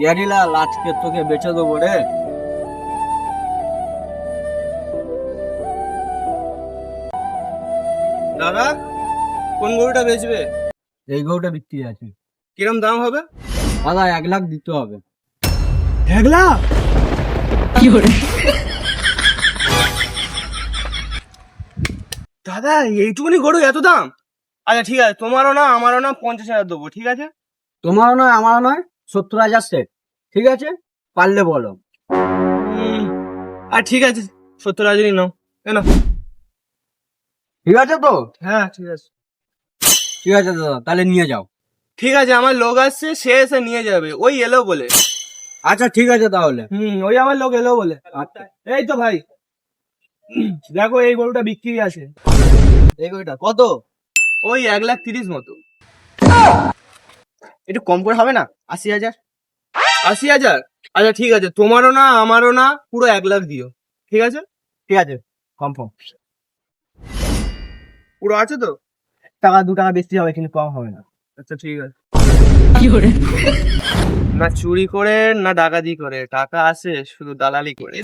ইয়ারিলাল, আজকে তোকে বেচে দেবো রে। দাদা, কোন গরুটা বেচবে? এই গরুটা বিক্রি আছে। কিরম দাম হবে? দাদা 1 লাখ দিতে হবে। 1 লাখ? দাদা, এইটুকুনি গরু এত দাম? আচ্ছা ঠিক আছে, তোমারও না আমারও না 50,000 দেবো, ঠিক আছে? তোমারও নয় আমারও নয়, 70,000 সেট। ঠিক আছে, পারলে বলো। আর ঠিক আছে, 70,000 নাও। কেন? ঠিক আছে তো? হ্যাঁ ঠিক আছে। ঠিক আছে দাদা, তাহলে নিয়ে যাও। ঠিক আছে, আমার লোক আসছে, সে এসে নিয়ে যাবে, ওই এলো বলে। আচ্ছা ঠিক আছে তাহলে। ওই আমার লোক এলো বলে। এই তো ভাই, দেখো এই গরুটা বিক্রি আছে। এই গরুটা কত? ওই 1,30,000 মতো। একটু কম করে হবে না? 80,000। 80,000? আচ্ছা ঠিক আছে, তোমারও না আমারও না, পুরো 1 লাখ দিও, ঠিক আছে? ঠিক আছে, কনফার্ম। পুরো আছে তো? টাকা 2 টাকা বেশি হবে, কিন্তু কম হবে না। আচ্ছা ঠিক আছে। না চুরি করে না ডাকাতি করে, টাকা আসে শুধু দালালি করে।